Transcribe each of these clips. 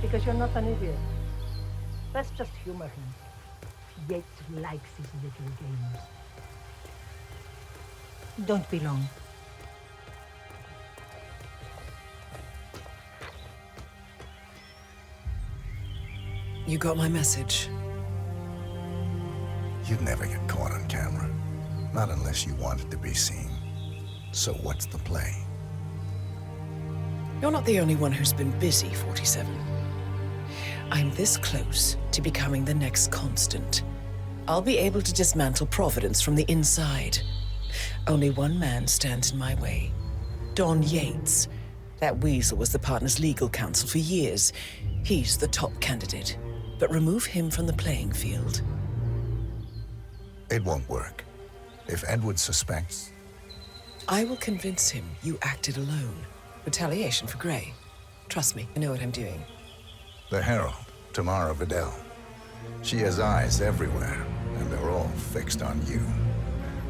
because you're not an idiot. Let's just humor him. Yates likes his little games. Don't be long. You got my message. You'd never get caught on camera. Not unless you wanted to be seen. So what's the play? You're not the only one who's been busy, 47. I'm this close to becoming the next constant. I'll be able to dismantle Providence from the inside. Only one man stands in my way. Don Yates. That weasel was the partner's legal counsel for years. He's the top candidate. But remove him from the playing field. It won't work. If Edward suspects... I will convince him you acted alone. Retaliation for Gray. Trust me, I know what I'm doing. The Herald, Tamara Vidal. She has eyes everywhere, and they're all fixed on you.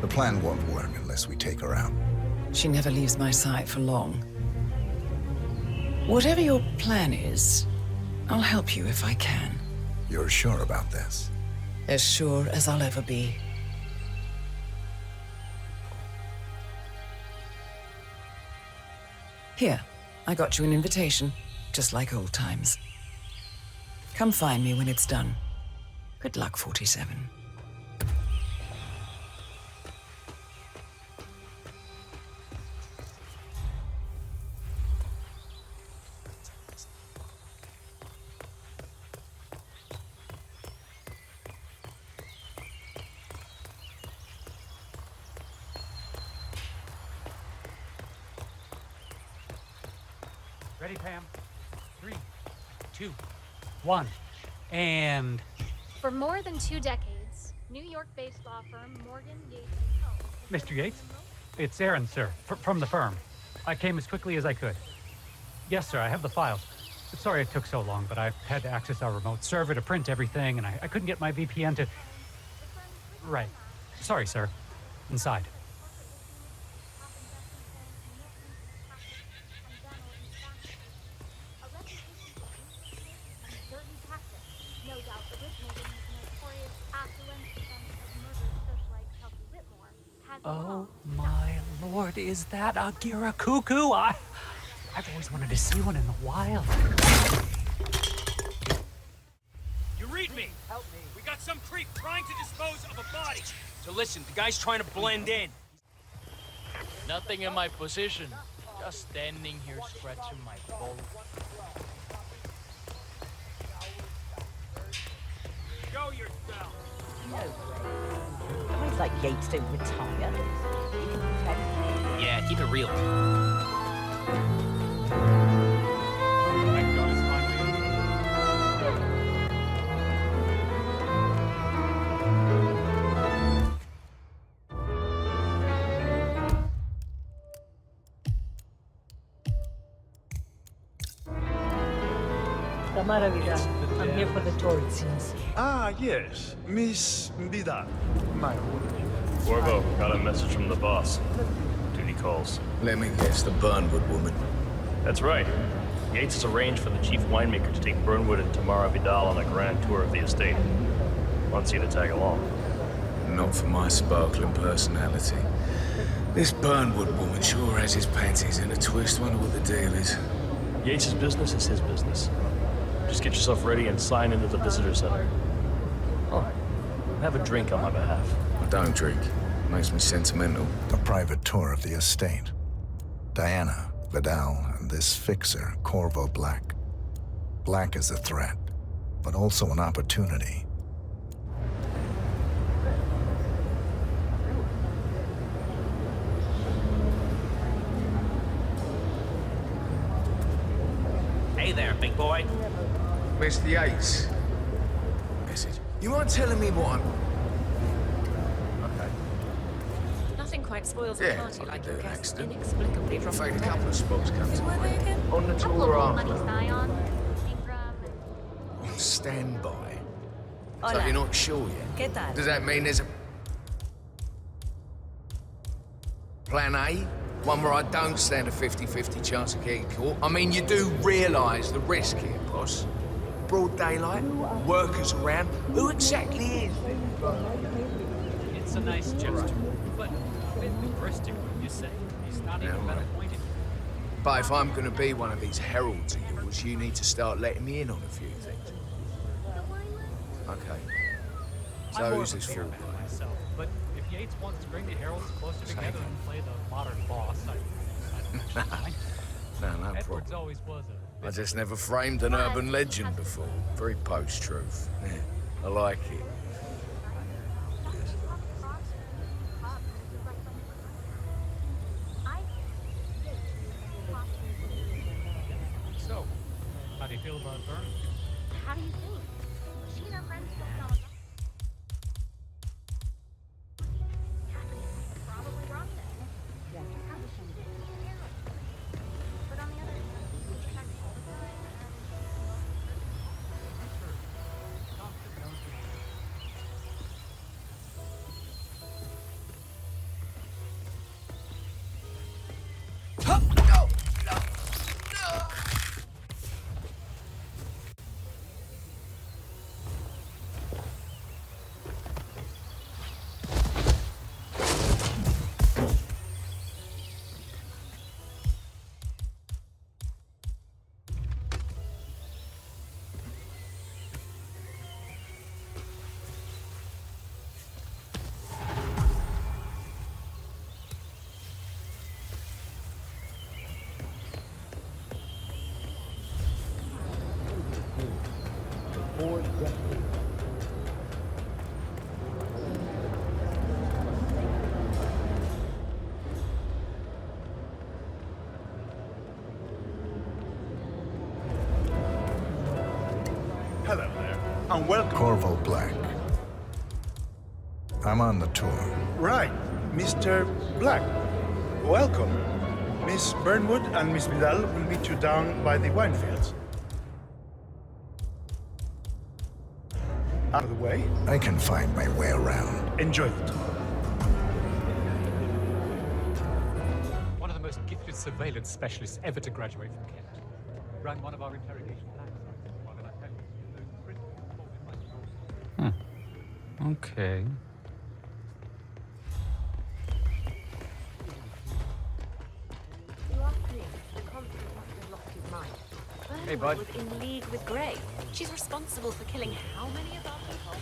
The plan won't work unless we take her out. She never leaves my sight for long. Whatever your plan is, I'll help you if I can. You're sure about this? As sure as I'll ever be. Here, I got you an invitation, just like old times. Come find me when it's done. Good luck, 47. Ready, Pam? 3, 2, 1, and... For more than 2 decades, New York-based law firm Morgan, Yates & Co. Mr. Yates? It's Aaron, sir, from the firm. I came as quickly as I could. Yes, sir, I have the files. Sorry it took so long, but I had to access our remote server to print everything, and I couldn't get my VPN to... Right. Sorry, sir. Inside. Oh my lord, is that a Gira cuckoo? I've always wanted to see one in the wild. You read me? Help me. We got some creep trying to dispose of a body. So listen, the guy's trying to blend in. Nothing in my position. Just standing here scratching my bowl. Show yourself. No way. Guys like Yates don't retire. You can pretend. Yeah, keep it real. Thank God it's finally Tamara Vidal. I'm here for the torrid scenes. Ah, yes. Miss Vidal. My order. Corvo, got a message from the boss. Duty calls. Let me guess, the Burnwood woman. That's right. Yates has arranged for the chief winemaker to take Burnwood and Tamara Vidal on a grand tour of the estate. Wants you to tag along. Not for my sparkling personality. This Burnwood woman sure has his panties in a twist. Wonder what the deal is. Yates' business is his business. Just get yourself ready and sign into the visitor center. Oh, have a drink on my behalf. I don't drink. Makes me sentimental. A private tour of the estate. Diana, Vidal, and this fixer, Corvo Black. Black is a threat, but also an opportunity. Hey there, big boy. Mr. Yates. Message. You mind telling me what I'm... Okay. Nothing quite spoils a Yeah, party I like could your do an guest accident. inexplicably In dropping fact, a dead. couple of spots come to Were they again? mind. On the Couple tour of after. money Scion, Ingram, and... On standby. So Hola. you're not sure yet? ¿Qué tal? Does that mean there's a... Plan A? One where I don't stand a 50-50 chance of getting caught? I mean, you do realise the risk here, boss. broad daylight, workers around. Who exactly is? It's a nice gesture, but a bit hubristic when you say he's not even been appointed. But if I'm gonna be one of these heralds of yours, you need to start letting me in on a few things. Okay. I'm So more who's of a this fair for? man myself, but if Yates wants to bring the heralds closer together and play the modern boss, I don't actually mind. No Edwards problem. always was a I just never framed an urban legend before. Very post-truth. Yeah, I like it. So, how do you feel about Vern? How do you think? She and her friends booked on a probably wrong then. How does she think? But on the other hand, we check all the time Hello there, and welcome. Corvo Black. I'm on the tour. Right, Mr. Black. Welcome. Miss Burnwood and Miss Vidal will meet you down by the wine fields. Out of the way. I can find my way around. Enjoy the tour. One of the most gifted surveillance specialists ever to graduate from Kent. Ran one of our interrogation labs. What did I tell you? Okay. You asked me. The constant must have lost his mind. Hey, bud. Was in league with Grey. She's responsible for killing how many of our people?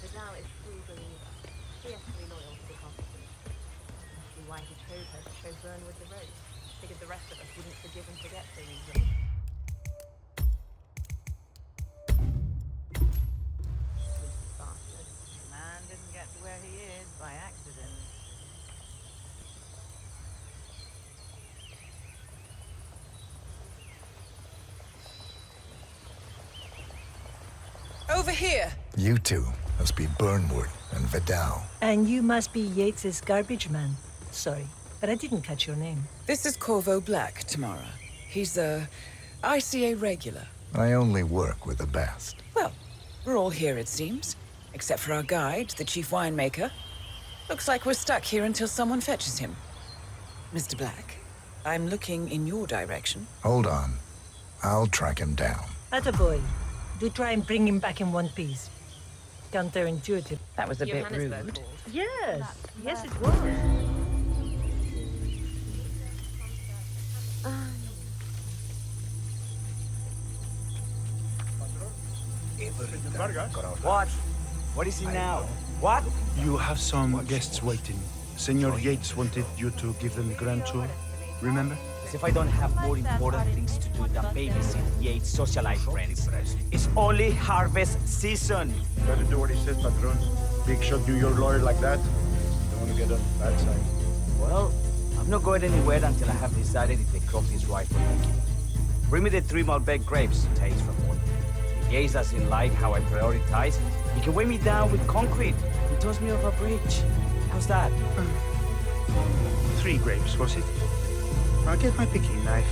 Vidal is true believer, fiercely loyal to the Constance. Must be why he chose her to show Burnwood the road. Figured the rest of us wouldn't forgive and forget so easily. Bastard. Man didn't get to where he is by accident. Over here! You two must be Burnwood and Vidal. And you must be Yates's garbage man. Sorry, but I didn't catch your name. This is Corvo Black, Tamara. He's the ICA regular. I only work with the best. Well, we're all here, it seems. Except for our guide, the chief winemaker. Looks like we're stuck here until someone fetches him. Mr. Black, I'm looking in your direction. Hold on. I'll track him down. Attaboy. Do try and bring him back in one piece. Counterintuitive. That was a bit Johannesburg rude. called. Yes, yes it was. What? What is he now? What? You have some guests waiting. Senor Yates wanted you to give them the grand tour. Remember? As if I don't have more important things to do than babysit Yates' socialite friends. It's only harvest season. Better do what he says, Patron. Big shot New York lawyer like that. Don't want to get on the bad side. Well, I'm not going anywhere until I have decided if the crop is right for picking. Bring me the 3 Malbec grapes, taste from one. If Yates doesn't like how I prioritize, he can weigh me down with concrete and toss me off a bridge. How's that? 3 grapes, was it? I'll get my picking knife.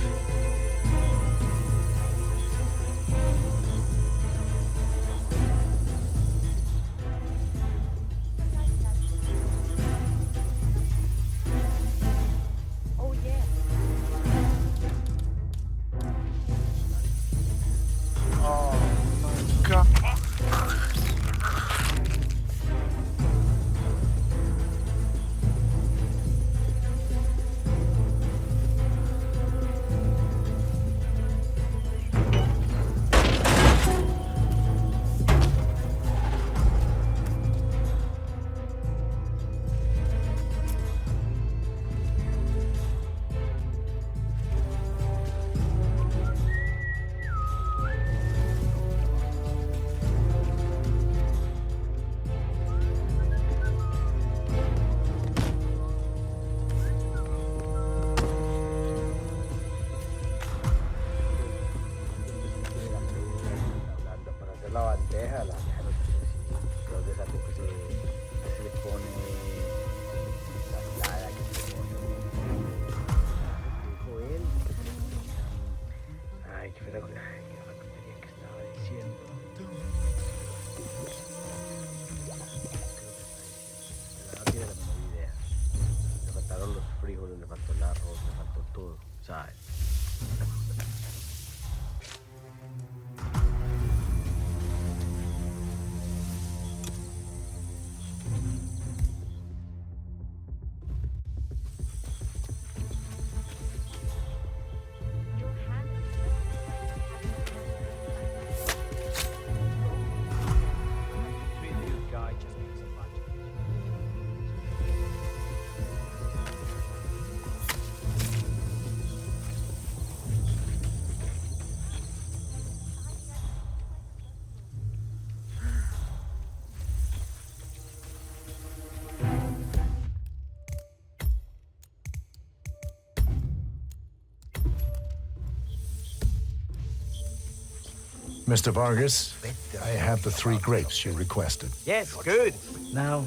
Mr. Vargas, I have the 3 grapes you requested. Yes, good. Now,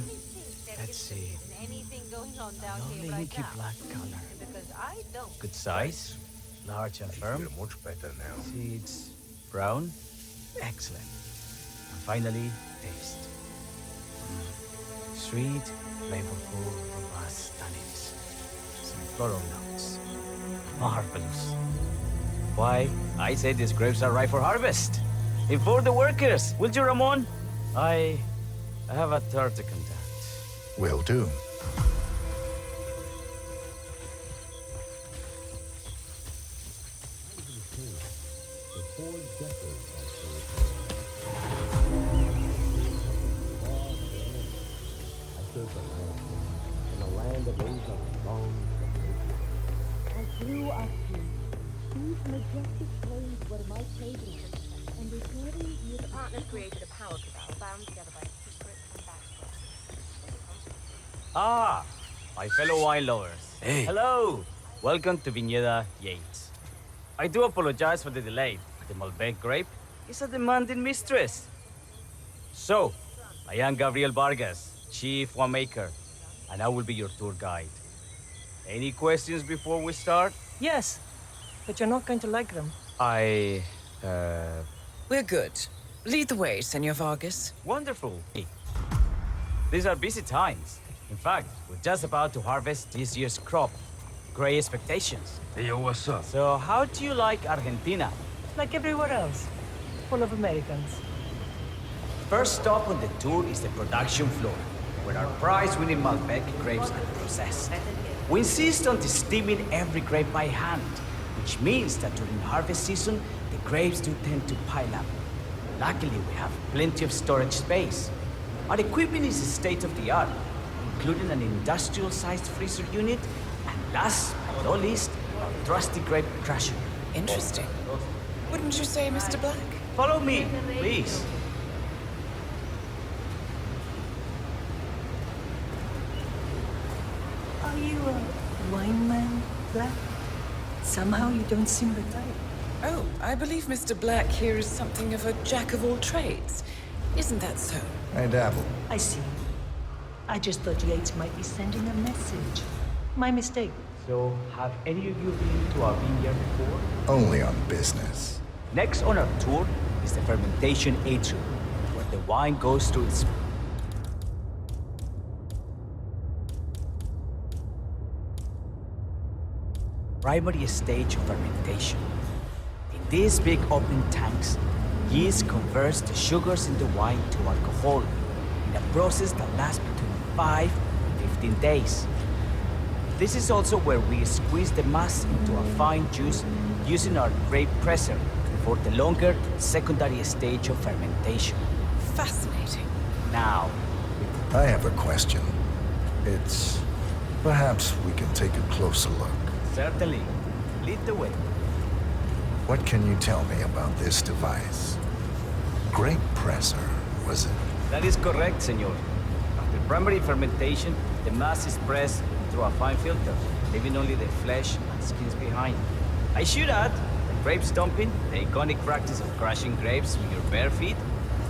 let's see. Anything going on down Lovely here right inky now? black color. Because I don't. Good size, large and firm. Much better now. Seeds, brown. Excellent. And finally, taste. Sweet, flavorful, robust tannins. Some floral notes. Marvelous. Why, I say these grapes are ripe for harvest. Inform the workers, will you, Ramon? I have a third to conduct. Will do. I grew up here. These majestic plains were my playground, and they carry you The partners created a power cabal bound together by secret and backstory. Ah, my fellow wine lovers. Hey. Hello. Welcome to Viñeda Yates. I do apologize for the delay. The Malbec grape is a demanding mistress. So, I am Gabriel Vargas, Chief Winemaker, and I will be your tour guide. Any questions before we start? Yes, but you're not going to like them. We're good. Lead the way, Senor Vargas. Wonderful. These are busy times. In fact, we're just about to harvest this year's crop. Great expectations. Hey, yo, what's up? So, how do you like Argentina? Like everywhere else, full of Americans. First stop on the tour is the production floor, where our prize-winning Malbec grapes are processed. We insist on steaming every grape by hand, which means that during harvest season, the grapes do tend to pile up. Luckily, we have plenty of storage space. Our equipment is state-of-the-art, including an industrial-sized freezer unit, and last but not least, our trusty grape crusher. Interesting. Wouldn't you say, Mr. Black? Follow me, please. Are you a wine man, Black? Somehow you don't seem the type. Oh, I believe Mr. Black here is something of a jack of all trades. Isn't that so? I dabble. I see. I just thought Yates might be sending a message. My mistake. So, have any of you been to our vineyard before? Only on business. Next on our tour is the fermentation atrium, where the wine goes through its primary stage of fermentation. In these big open tanks, yeast converts the sugars in the wine to alcohol in a process that lasts between 5 and 15 days. This is also where we squeeze the mass into a fine juice using our grape presser for the longer secondary stage of fermentation. Fascinating. Now, I have a question. It's... perhaps we can take a closer look. certainly, lead the way. What can you tell me about this device? Grape presser, was it? That is correct, senor. After primary fermentation, the mass is pressed through a fine filter, leaving only the flesh and skins behind. I should add that grape stomping, the iconic practice of crushing grapes with your bare feet,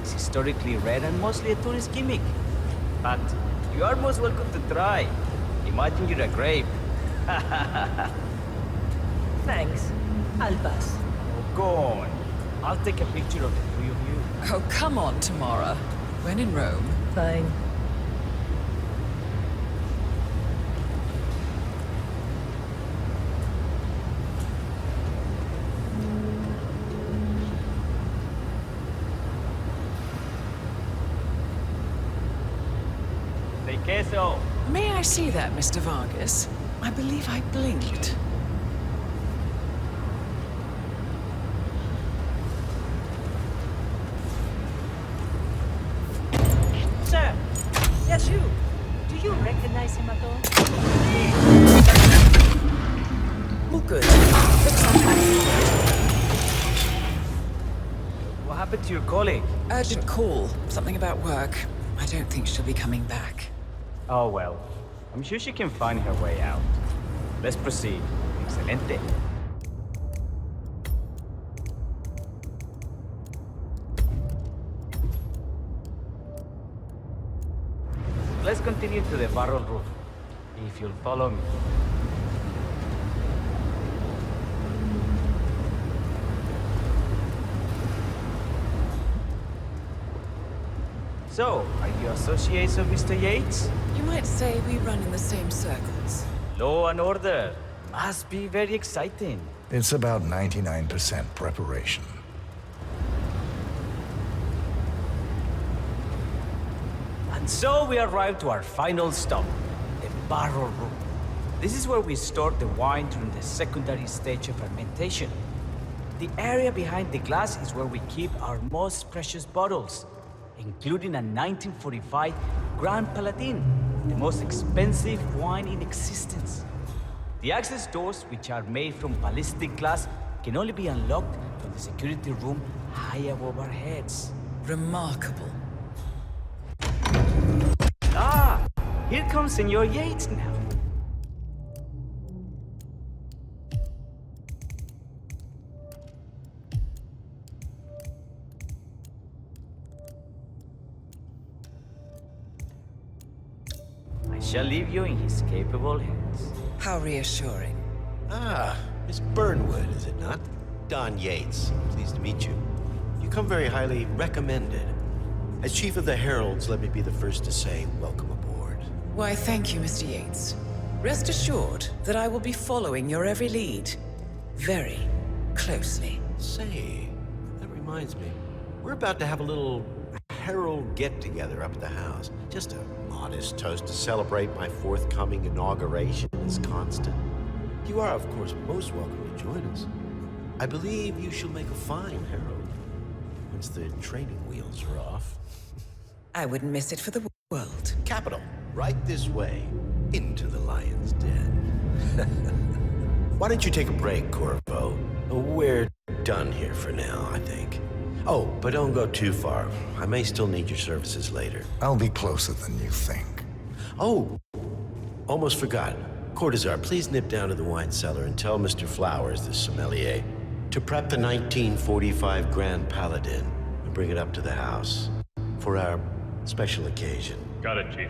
is historically rare and mostly a tourist gimmick. But you are most welcome to try. Imagine you're a grape. Thanks. I'll pass. Oh, go on. I'll take a picture of the three of you. Oh, come on, Tamara. When in Rome. Fine. De queso. May I see that, Mr. Vargas? I believe I blinked. Sir! Yes, you! Do you recognize him at all? All good. Looks like What happened to your colleague? urgent call. Something about work. I don't think she'll be coming back. Oh well. I'm sure she can find her way out. Let's proceed. Excelente. let's continue to the barrel roof, if you'll follow me. So, are you associates of Mr. Yates? You might say we run in the same circles. Law and order. Must be very exciting. It's about 99% preparation. And so we arrive to our final stop, the barrel room. This is where we store the wine during the secondary stage of fermentation. The area behind the glass is where we keep our most precious bottles, including a 1945 Grand Paladin, the most expensive wine in existence. The access doors, which are made from ballistic glass, can only be unlocked from the security room high above our heads. Remarkable. Ah, here comes Senor Yates now. I shall leave you in his capable hands. How reassuring. Ah, Miss Burnwood, is it not? Don Yates. Pleased to meet you. You come very highly recommended. As Chief of the Heralds, let me be the first to say welcome aboard. Why, thank you, Mr. Yates. Rest assured that I will be following your every lead. Very closely. Say, that reminds me. We're about to have a little Herald get-together up at the house. Just a modest toast to celebrate my forthcoming inauguration as Constant. You are, of course, most welcome to join us. I believe you shall make a fine Herald, once the training wheels are off. I wouldn't miss it for the world. Capital. Right this way, into the lion's den. Why don't you take a break, Corvo? We're done here for now, I think. Oh, but don't go too far. I may still need your services later. I'll be closer than you think. Oh, almost forgot. Cortazar, please nip down to the wine cellar and tell Mr. Flowers, the sommelier, to prep the 1945 Grand Paladin and bring it up to the house for our special occasion. Got it, Chief.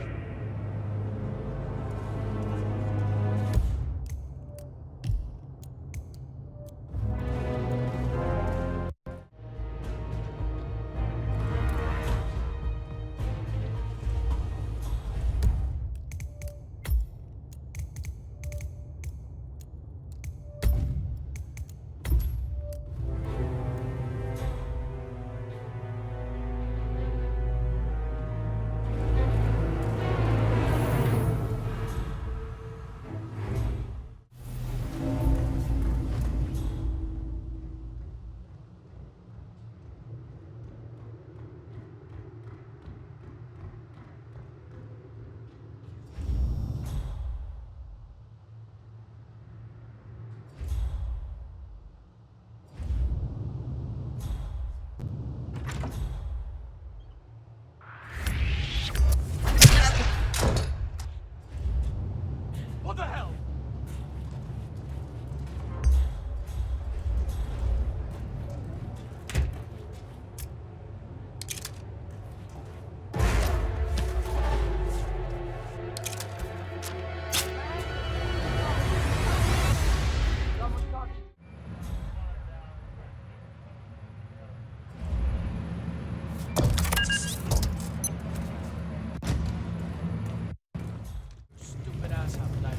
What the hell? Stupid ass half-life.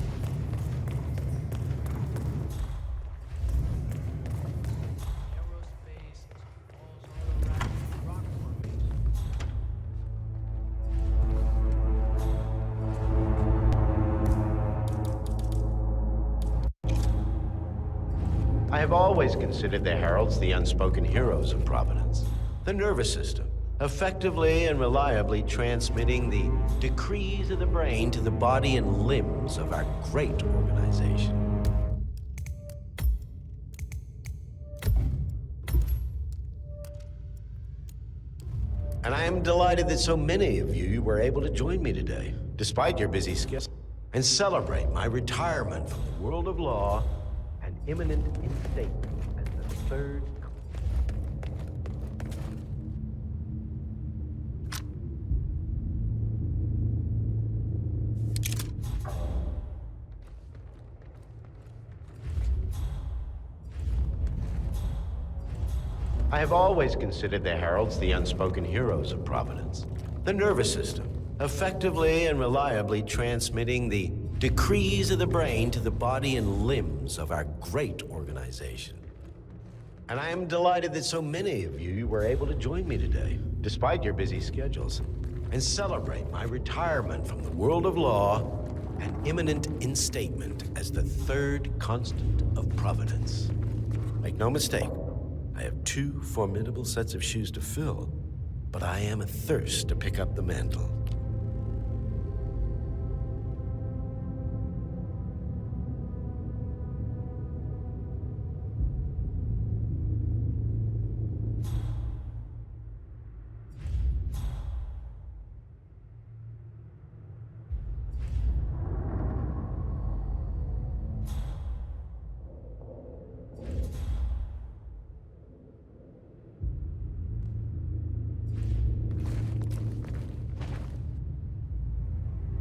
Aerospace, walls all around, rock formation. I have always considered the Heralds the unspoken heroes of Providence. The nervous system, effectively and reliably transmitting the decrees of the brain to the body and limbs of our great organization. And I am delighted that so many of you were able to join me today, despite your busy schedule, and celebrate my retirement from the world of law and imminent instatement as the third. I have always considered the heralds the unspoken heroes of Providence. The nervous system, effectively and reliably transmitting the decrees of the brain to the body and limbs of our great organization. And I am delighted that so many of you were able to join me today, despite your busy schedules, and celebrate my retirement from the world of law and imminent instatement as the third constant of Providence. Make no mistake, I have two formidable sets of shoes to fill, but I am athirst to pick up the mantle.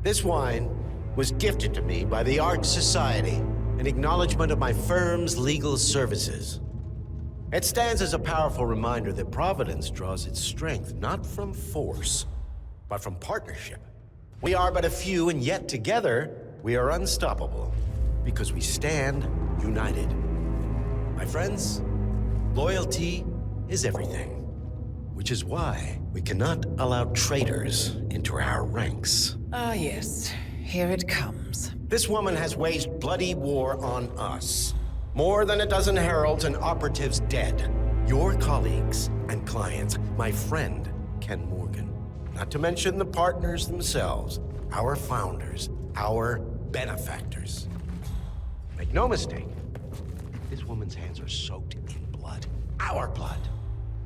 This wine was gifted to me by the Art Society in acknowledgement of my firm's legal services. It stands as a powerful reminder that Providence draws its strength not from force, but from partnership. We are but a few, and yet together we are unstoppable because we stand united. My friends, loyalty is everything, which is why we cannot allow traitors into our ranks. Ah, yes. Here it comes. This woman has waged bloody war on us. More than a dozen heralds and operatives dead. Your colleagues and clients, my friend, Ken Morgan. Not to mention the partners themselves, our founders, our benefactors. Make no mistake, this woman's hands are soaked in blood. Our blood.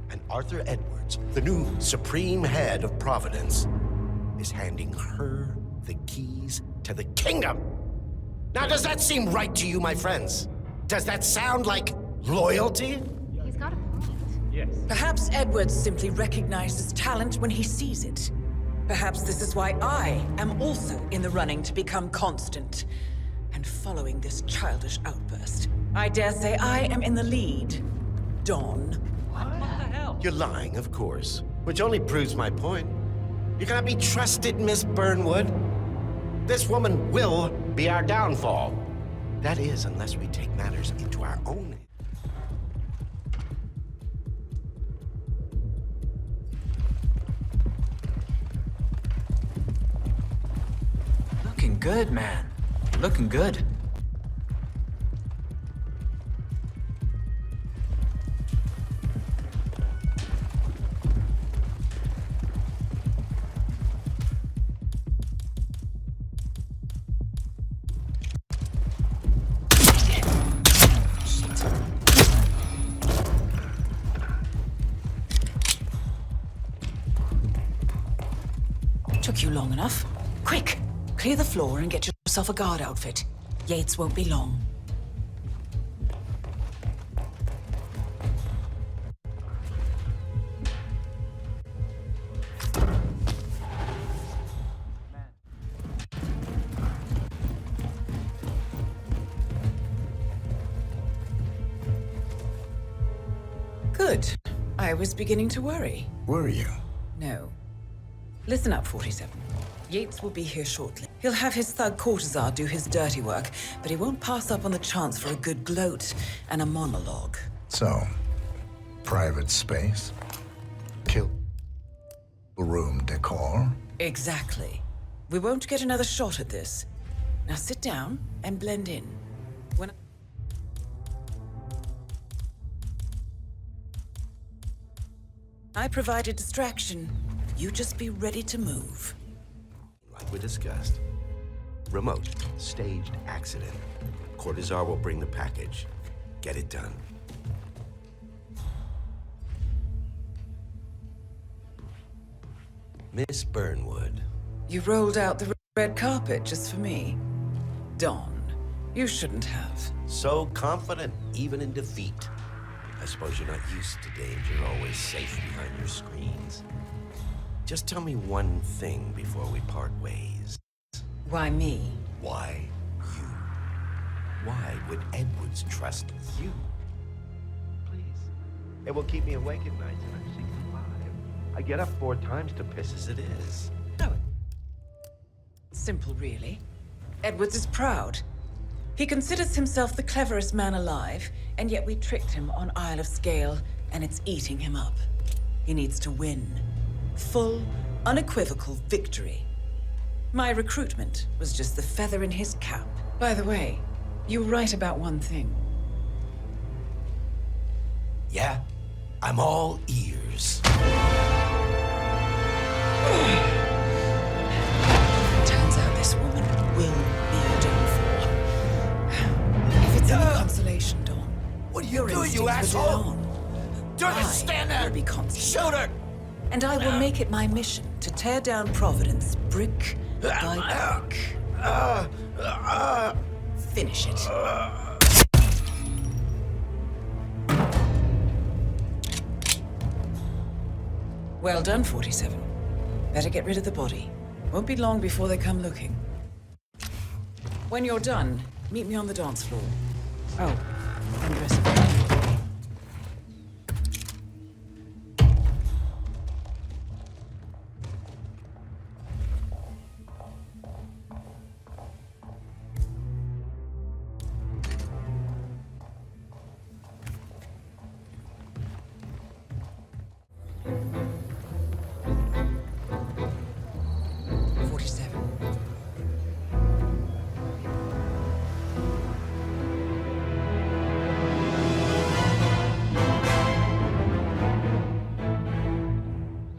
And Arthur Edwards, the new supreme head of Providence, is handing her the keys to the kingdom. Now, does that seem right to you, my friends? Does that sound like loyalty? He's got a point. Yes. Perhaps Edwards simply recognizes talent when he sees it. Perhaps this is why I am also in the running to become constant. And following this childish outburst, I dare say I am in the lead. Dawn. What the hell? You're lying, of course, which only proves my point. You cannot be trusted, Miss Burnwood. This woman will be our downfall. That is, unless we take matters into our own hands. Looking good, man. Looking good. Took you long enough. Quick! Clear the floor and get yourself a guard outfit. Yates won't be long. Good. I was beginning to worry. Were you? No. Listen up, 47. Yates will be here shortly. He'll have his thug courtesan do his dirty work, but he won't pass up on the chance for a good gloat and a monologue. So, private space? Kill room decor? Exactly. We won't get another shot at this. Now sit down and blend in. When I provide a distraction, you just be ready to move. Like we discussed. Remote, staged accident. Cortazar will bring the package. Get it done. Miss Burnwood. You rolled out the red carpet just for me. Dawn, you shouldn't have. So confident, even in defeat. I suppose you're not used to danger, always safe behind your screens. Just tell me one thing before we part ways. Why me? Why you? Why would Edwards trust you? Please, It will keep me awake at nights, and I'm 65. I get up 4 times to piss as it is. Oh. Simple, really. Edwards is proud. He considers himself the cleverest man alive, and yet we tricked him on Isle of Scale, and it's eating him up. He needs to win. Full, unequivocal victory. My recruitment was just the feather in his cap. By the way, you were right about one thing. Yeah? I'm all ears. Turns out this woman will be a downfall. If it's any consolation, Dawn. What are you your doing, you instincts were asshole? dead on. Durden, I stand there! will be constant. Shoot her! And I will make it my mission to tear down Providence brick by brick. Finish it. Well done, 47. Better get rid of the body. Won't be long before they come looking. When you're done, meet me on the dance floor. Oh, and dress up. 47.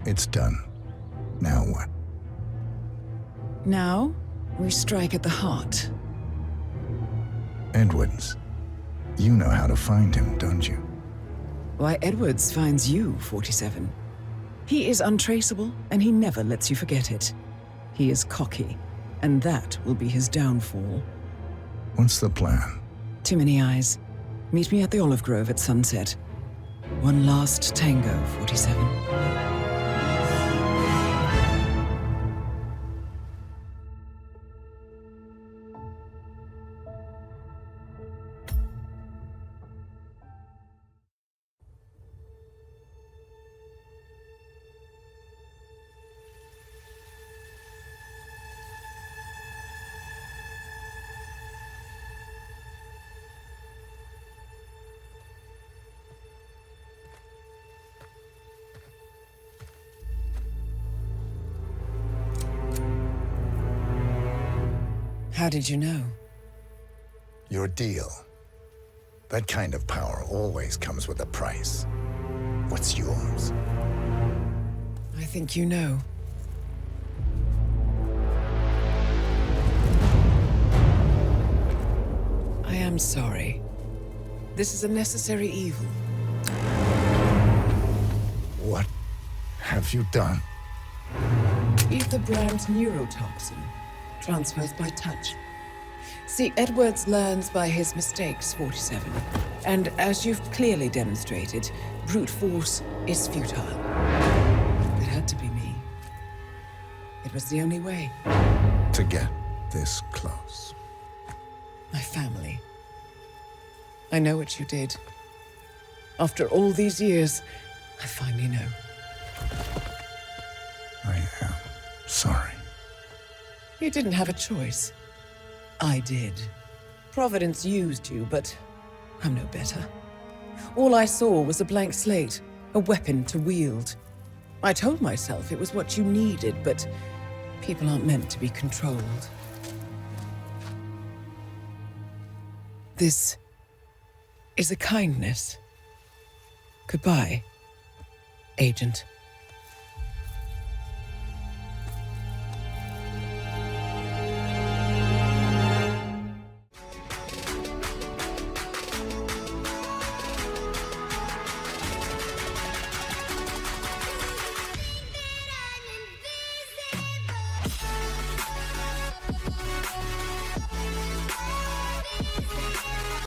It's done. Now what? Now, we strike at the heart. Edwards. You know how to find him, don't you? Why, Edwards finds you, 47. He is untraceable, and he never lets you forget it. He is cocky, and that will be his downfall. What's the plan? Too many eyes. Meet me at the olive grove at sunset. One last tango, 47. How did you know? Your deal. That kind of power always comes with a price. What's yours? I think you know. I am sorry. This is a necessary evil. What have you done? Ether brand neurotoxin transfers by touch. See, Edwards learns by his mistakes, 47. And as you've clearly demonstrated, brute force is futile. It had to be me. It was the only way. To get this close. My family. I know what you did. After all these years, I finally know. I am sorry. You didn't have a choice. I did. Providence used you, but I'm no better. All I saw was a blank slate, a weapon to wield. I told myself it was what you needed, but people aren't meant to be controlled. This is a kindness. Goodbye, Agent.